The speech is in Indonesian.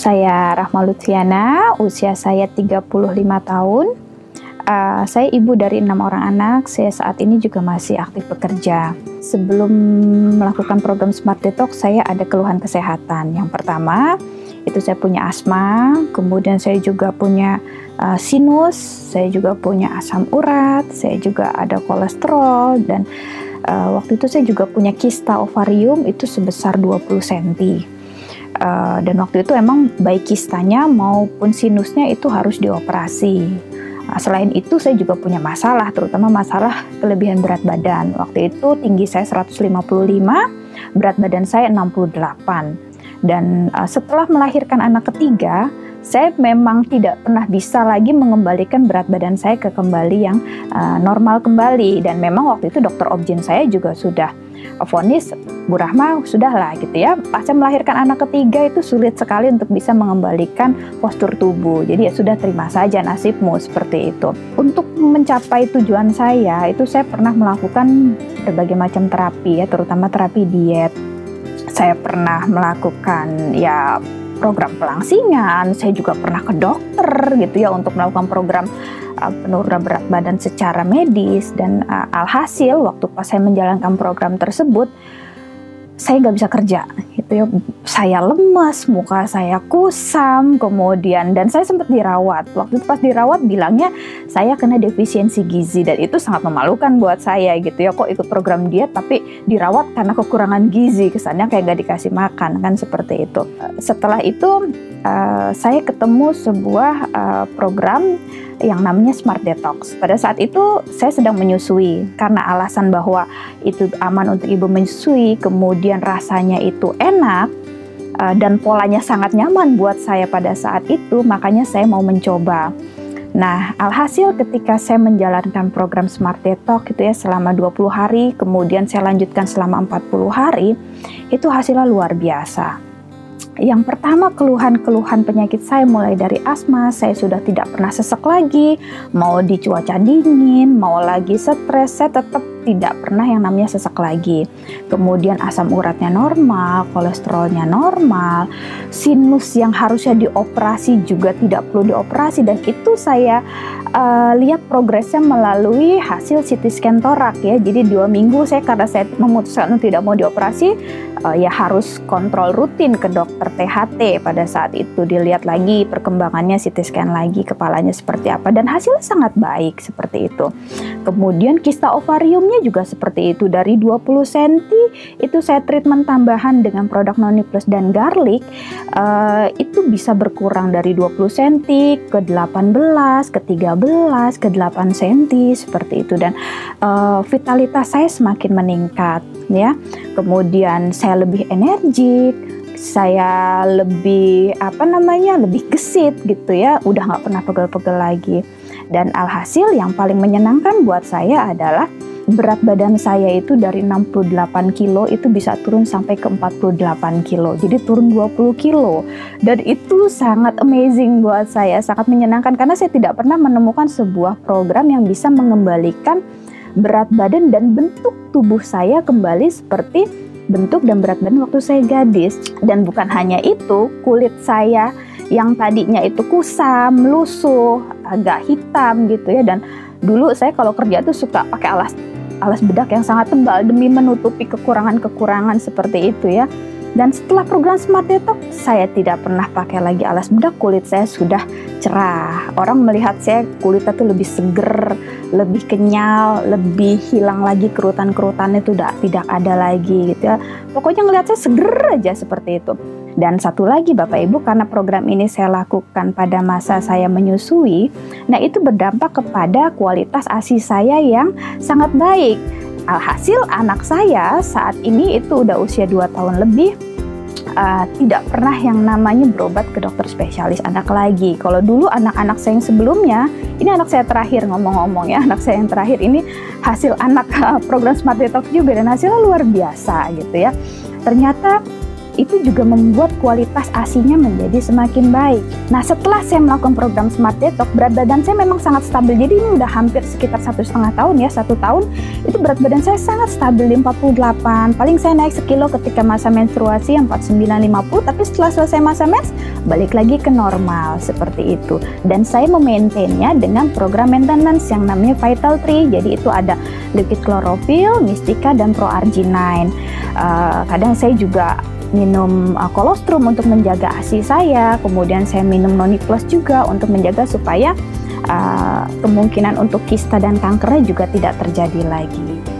Saya Rahma Lutfiana, usia saya 35 tahun. Saya ibu dari 6 orang anak. Saya saat ini juga masih aktif bekerja. Sebelum melakukan program Smart Detox, saya ada keluhan kesehatan. Yang pertama, itu saya punya asma, kemudian saya juga punya sinus, saya juga punya asam urat, saya juga ada kolesterol, dan waktu itu saya juga punya kista ovarium itu sebesar 20 cm. Dan waktu itu emang baik kistanya maupun sinusnya itu harus dioperasi. Selain itu saya juga punya masalah, terutama masalah kelebihan berat badan. Waktu itu tinggi saya 155, berat badan saya 68. Dan setelah melahirkan anak ketiga, saya memang tidak pernah bisa lagi mengembalikan berat badan saya ke kembali yang normal kembali. Dan memang waktu itu dokter obgyn saya juga sudah vonis, Bu Rahma, sudahlah gitu ya. Pas saya melahirkan anak ketiga itu sulit sekali untuk bisa mengembalikan postur tubuh. Jadi ya sudah, terima saja nasibmu, seperti itu. Untuk mencapai tujuan saya, itu saya pernah melakukan berbagai macam terapi ya, terutama terapi diet. Saya pernah melakukan ya program pelangsingan, saya juga pernah ke dokter gitu ya untuk melakukan program penurunan berat badan secara medis. Dan alhasil waktu pas saya menjalankan program tersebut, saya nggak bisa kerja gitu ya. Saya lemas, muka saya kusam, kemudian dan saya sempat dirawat. Waktu itu pas dirawat bilangnya saya kena defisiensi gizi, dan itu sangat memalukan buat saya gitu ya. Kok ikut program diet tapi dirawat karena kekurangan gizi, kesannya kayak nggak dikasih makan kan, seperti itu. Setelah itu saya ketemu sebuah program yang namanya Smart Detox. Pada saat itu saya sedang menyusui, karena alasan bahwa itu aman untuk ibu menyusui, kemudian rasanya itu enak, dan polanya sangat nyaman buat saya pada saat itu, makanya saya mau mencoba. Nah, alhasil ketika saya menjalankan program Smart Detox itu ya selama 20 hari, kemudian saya lanjutkan selama 40 hari, itu hasilnya luar biasa. Yang pertama, keluhan-keluhan penyakit saya mulai dari asma, saya sudah tidak pernah sesek lagi, mau di cuaca dingin, mau lagi stres, saya tetap tidak pernah yang namanya sesek lagi. Kemudian asam uratnya normal, kolesterolnya normal, sinus yang harusnya dioperasi juga tidak perlu dioperasi, dan itu saya lihat progresnya melalui hasil CT scan torak ya. Jadi 2 minggu saya, karena saya memutuskan untuk tidak mau dioperasi, ya harus kontrol rutin ke dokter THT. Pada saat itu dilihat lagi perkembangannya, CT scan lagi kepalanya seperti apa, dan hasilnya sangat baik seperti itu. Kemudian kista ovariumnya juga seperti itu, dari 20 cm itu saya treatment tambahan dengan produk Noni Plus dan garlic, itu bisa berkurang dari 20 cm ke 18, ke 13, ke 8 cm seperti itu. Dan vitalitas saya semakin meningkat ya. Kemudian saya lebih energik, saya lebih lebih gesit gitu ya, udah nggak pernah pegel-pegel lagi. Dan alhasil yang paling menyenangkan buat saya adalah berat badan saya itu dari 68 kilo itu bisa turun sampai ke 48 kilo. Jadi turun 20 kilo. Dan itu sangat amazing buat saya, sangat menyenangkan, karena saya tidak pernah menemukan sebuah program yang bisa mengembalikan berat badan dan bentuk tubuh saya kembali seperti bentuk dan berat badan waktu saya gadis. Dan bukan hanya itu, kulit saya yang tadinya itu kusam, lusuh, agak hitam gitu ya. Dan dulu saya kalau kerja tuh suka pakai alas bedak yang sangat tebal demi menutupi kekurangan-kekurangan seperti itu ya. Dan setelah program Smart Detox, saya tidak pernah pakai lagi alas bedak, kulit saya sudah cerah. Orang melihat saya kulitnya tuh lebih seger, lebih kenyal, lebih hilang lagi kerutan-kerutannya tuh tidak ada lagi gitu ya. Pokoknya ngelihat saya seger aja seperti itu. Dan satu lagi Bapak Ibu, karena program ini saya lakukan pada masa saya menyusui, nah itu berdampak kepada kualitas ASI saya yang sangat baik. Alhasil anak saya saat ini itu udah usia 2 tahun lebih, tidak pernah yang namanya berobat ke dokter spesialis anak lagi. Kalau dulu anak-anak saya yang sebelumnya, ini anak saya terakhir ngomong-ngomong ya, anak saya yang terakhir ini hasil anak program Smart Detox juga, dan hasilnya luar biasa gitu ya. Ternyata itu juga membuat kualitas ASI-nya menjadi semakin baik. Nah, setelah saya melakukan program Smart Detox, berat badan saya memang sangat stabil. Jadi ini udah hampir sekitar 1,5 tahun ya, 1 tahun itu berat badan saya sangat stabil di 48. Paling saya naik sekilo ketika masa menstruasi yang 49-50, tapi setelah selesai masa mens balik lagi ke normal seperti itu. Dan saya memaintainnya dengan program maintenance yang namanya Vital Tree. Jadi itu ada liquid chlorophyll, Mystica, dan Pro-arginine. Kadang saya juga minum kolostrum untuk menjaga ASI saya, kemudian saya minum Noni Plus juga untuk menjaga supaya kemungkinan untuk kista dan kankernya juga tidak terjadi lagi.